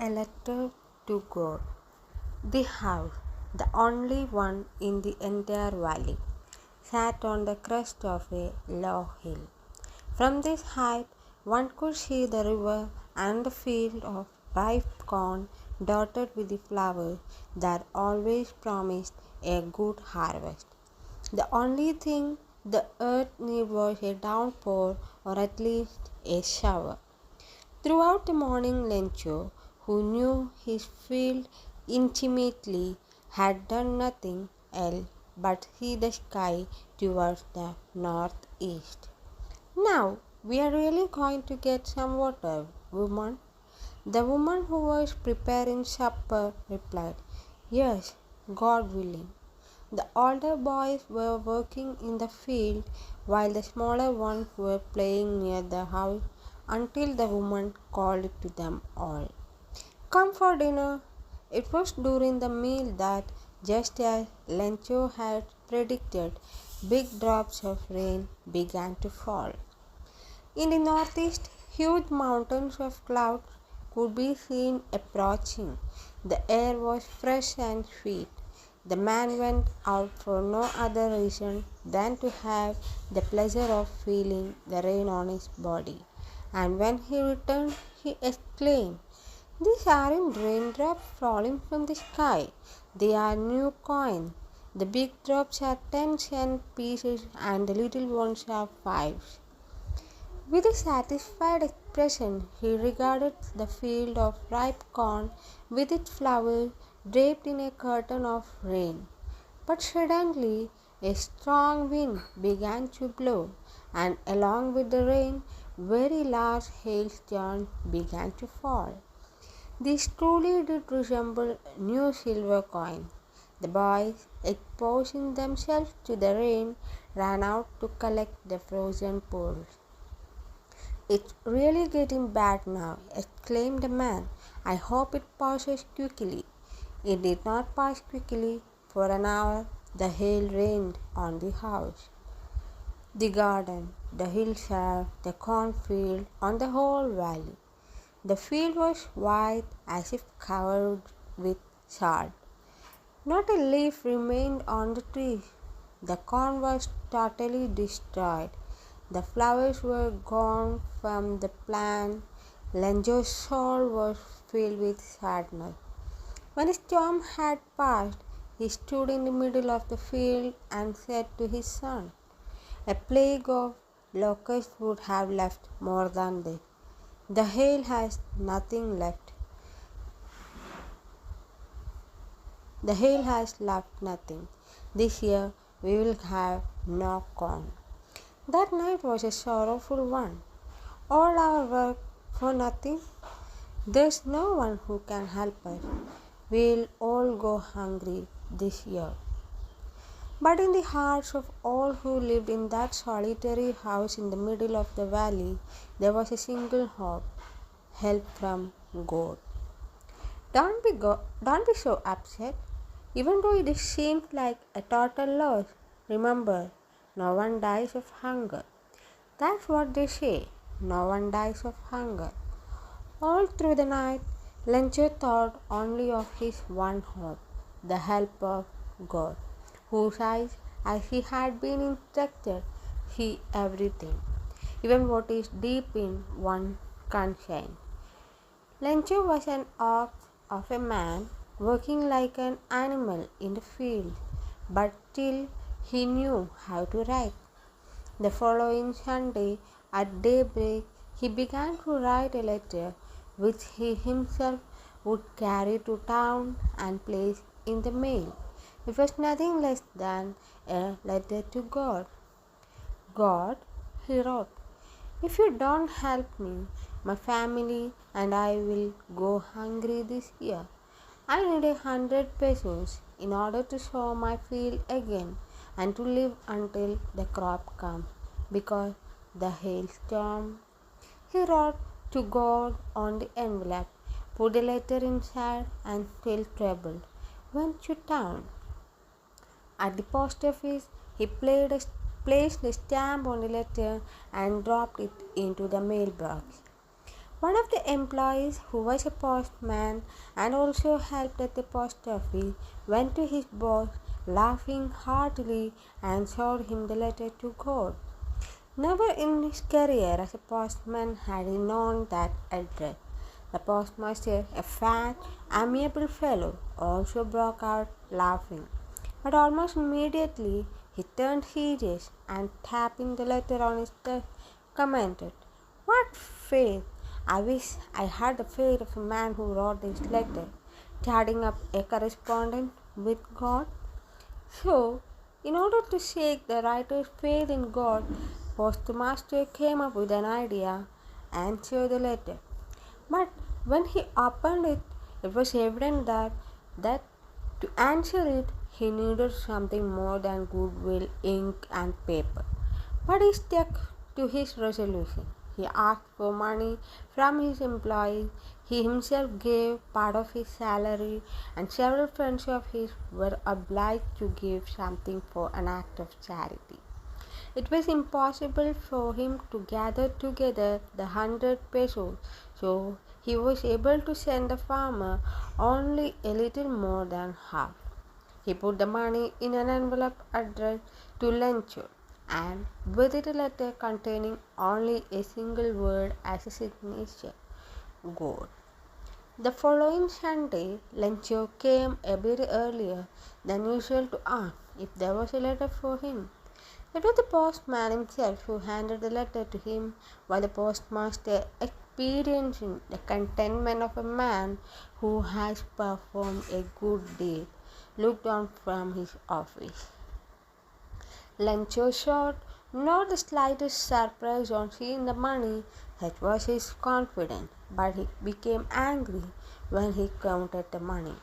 A letter to God. The house, the only one in the entire valley, sat on the crest of a low hill. From this height, one could see the river and the field of ripe corn dotted with the flowers that always promised a good harvest. The only thing the earth needed was a downpour or at least a shower. Throughout the morning, Lencho, who knew his field intimately, had done nothing else but see the sky towards the northeast. Now we are really going to get some water, woman. The woman who was preparing supper replied, Yes, God willing. The older boys were working in the field while the smaller ones were playing near the house until the woman called to them all. Come for dinner. It was during the meal that, just as Lencho had predicted, big drops of rain began to fall. In the northeast, huge mountains of clouds could be seen approaching. The air was fresh and sweet. The man went out for no other reason than to have the pleasure of feeling the rain on his body. And when he returned, he exclaimed, These aren't raindrops falling from the sky. They are new coins. The big drops are 10-cent pieces and the little ones are fives. With a satisfied expression, he regarded the field of ripe corn with its flowers draped in a curtain of rain. But suddenly a strong wind began to blow, and along with the rain, very large hailstones began to fall. These truly did resemble new silver coins. The boys, exposing themselves to the rain, ran out to collect the frozen pools. It's really getting bad now, exclaimed the man. I hope it passes quickly. It did not pass quickly. For an hour, the hail rained on the house, the garden, the hillside, the cornfield, on the whole valley. The field was white as if covered with salt. Not a leaf remained on the trees. The corn was totally destroyed. The flowers were gone from the plant. Lenjo's soul was filled with sadness. When the storm had passed, he stood in the middle of the field and said to his son, A plague of locusts would have left more than this. The hail has nothing left. The hail has left nothing. This year we will have no corn. That night was a sorrowful one. All our work for nothing. There's no one who can help us. We'll all go hungry this year. But in the hearts of all who lived in that solitary house in the middle of the valley, there was a single hope, help from God. Don't be so upset. Even though it seems like a total loss, remember, no one dies of hunger. That's what they say. No one dies of hunger. All through the night, Lencho thought only of his one hope, the help of God, whose eyes, as he had been instructed, see everything, even what is deep in one's conscience. Lencho was an ox of a man working like an animal in the field, but still he knew how to write. The following Sunday at daybreak he began to write a letter which he himself would carry to town and place in the mail. It was nothing less than a letter to God. God, he wrote, if you don't help me, my family and I will go hungry this year. I need 100 pesos in order to sow my field again and to live until the crop comes, because the hailstorm. He wrote to God on the envelope, put the letter inside, and still troubled, went to town. At the post office, he placed a stamp on the letter and dropped it into the mailbox. One of the employees, who was a postman and also helped at the post office, went to his boss, laughing heartily, and showed him the letter to God. Never in his career as a postman had he known that address. The postmaster, a fat, amiable fellow, also broke out laughing. But almost immediately he turned serious and, tapping the letter on his desk, commented, "What faith! I wish I had the faith of a man who wrote this letter, starting up a correspondence with God." So, in order to shake the writer's faith in God, Postmaster came up with an idea and showed the letter. But when he opened it, it was evident that to answer it, he needed something more than goodwill, ink, and paper. But he stuck to his resolution. He asked for money from his employees. He himself gave part of his salary, and several friends of his were obliged to give something for an act of charity. It was impossible for him to gather together the 100 pesos, so he was able to send the farmer only a little more than half. He put the money in an envelope addressed to Lencho, and with it a letter containing only a single word as a signature, God. The following Sunday, Lencho came a bit earlier than usual to ask if there was a letter for him. It was the postman himself who handed the letter to him, while the postmaster, experiencing the contentment of a man who has performed a good deed, looked on from his office. Lencho showed not the slightest surprise on seeing the money. Such was his confidence, but he became angry when he counted the money.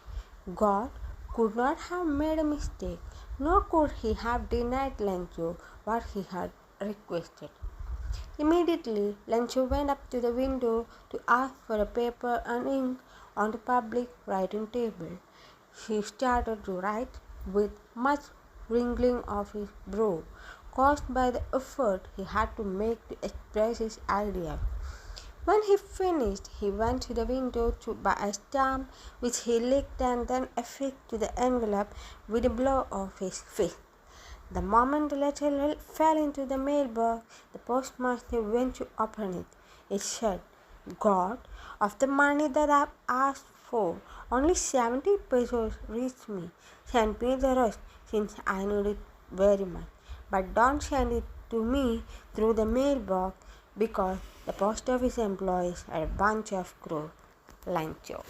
God could not have made a mistake, nor could he have denied Lencho what he had requested. Immediately, Lencho went up to the window to ask for a paper and ink on the public writing table. He started to write with much wrinkling of his brow, caused by the effort he had to make to express his idea. When he finished, he went to the window to buy a stamp, which he licked and then affixed to the envelope with a blow of his fist. The moment the letter fell into the mailbox, the postmaster went to open it. It said, "God, of the money that I've asked for, only 70 pesos reached me. Send me the rest, since I need it very much. But don't send it to me through the mailbox, because the post office employees are a bunch of crows." Lancho.